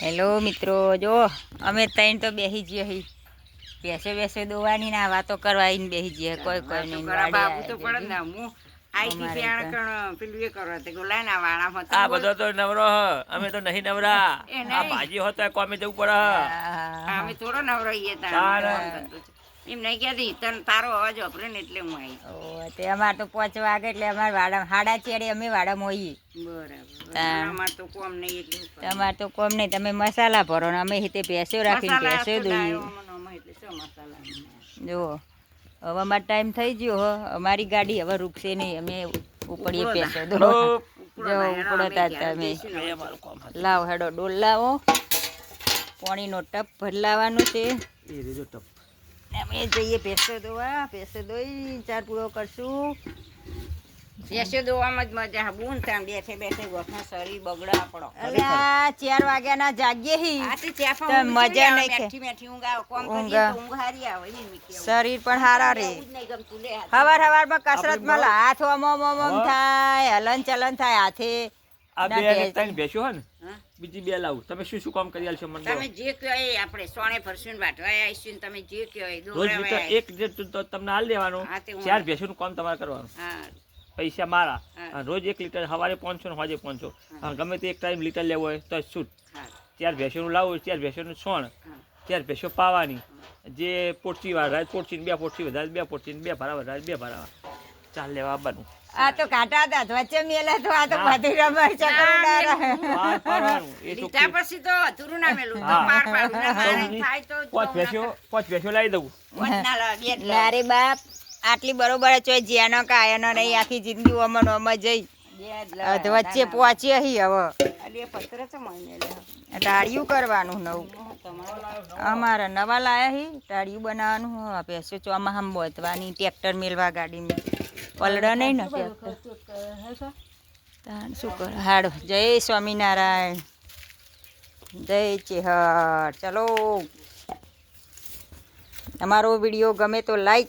Hello મિત્રો, જો અમે ત્રણ તો બેસી જઈએ બેસે દોવાની ના વાતો કરવા આવીને બેસી જઈએ. કોઈ નહીં બાબુ તો પડે ને હું આઈટી ફેણ કણ પેલું એ કરો તે ગોલા ના વાળા મત આ બધો તો નવરો હ, અમે તો નહીં નવરા. આ ભાજી હોત તો કોમે જવું પડે હ. અમે થોડો નવરો ઈએ તાર એમ નહીં કહેતી તને તારો અવાજ વાપરે ને એટલે હું આવી. તે અમારે તો 5 વાગે એટલે અમારે વાડા 4:30 અમે વાડામાં હોઈએ. બરાબર. અમાર તો કોમ નહીં એટલે તમારે તો કોમ નહીં, તમે મસાલા ભરો ને અમે રીતે ભેંસો રાખીને ભેંસો દોઈએ. જુઓ હવે અમારો ટાઈમ થઈ ગયો હો, અમારી ગાડી હવે રૂકશે નહીં, અમે ઉપડીએ ભેંસો દો. જો ઉપડતા તમે લાવો હેડો ડોલ લાવો, પાણીનો ટપ ભરલાવાનો છે. અમે જઈએ ભેંસો દોવા, ભેંસો દોઈ ચાર પૂરો કરશું. બેસે દોવામાં જ મજા બૂન ત્યાં બેઠે બેઠે ગોઠના શરીર બગડા પડો. અલ્યા 4 વાગ્યાના જાગીએ હી તો મજા નહીં બેઠી ઊંઘ આવે કોમ કરીએ તો ઊંઘ હારી આવે શરીર પણ હારા રે. હવારમાં કસરતમાં હાથ ઓમ થાય, હલન ચલન થાય હાથે. આ બે ત્રણ બેસ્યો હે ને, બીજી બે લાવું. તમે શું કામ કરી આલશો મને? તમે જે કહો એ આપણે સોણે ભરશું વાટવા આવીશું, તમે જે કહો એ રોજ લીટર એક લીટર તમને હાલ દેવાનું. 4 ભેંસોનું કામ તમારે કરવાનું. પૈસા મારા. રોજ 1 લીટર, સવારે 500 ને સાંજે 500. ગમે તે એક ટાઈમ લીટર લેવો હોય તો છૂટ. 4 ભેંસોનું લાવું, 4 ભેંસોનું સોણ, 4 ભેંસો પાવાની. જે પોટચી વાળા પોટચી 2 પોટચી વધારે 2 પોટચી 2 ભારા વધારે 2 ભારા 4 લેવા આવવાનું. આ તો કાંટા હતા વચ્ચે મેલે તો આ તો બધી રબર લીટા પછી તો અધૂરું ના મેલું તો પાર પાડું થાય તો 5 ભેંસો લાવી દઉં. ના રે બાપ, આટલી બરોબર ચોય જ્યાંનો કાયનો નહીં, આખી જિંદગી ઓમન ઓમ જઈ વચ્ચે પહોંચીએ હી. હવે ટાળિયું કરવાનું નવું અમારે નવા લાયા હી, ટાળિયું બનાવવાનું. ભેંસો ચોમાહામાં બોતવાની, ટ્રેક્ટર મેલવા ગાડીમાં પલડા નહીં ને ટ્રેક્ટર. શું કરે હાડો. જય સ્વામિનારાયણ, જય ચેહર. ચલો, અમારો વિડીયો ગમે તો લાઈક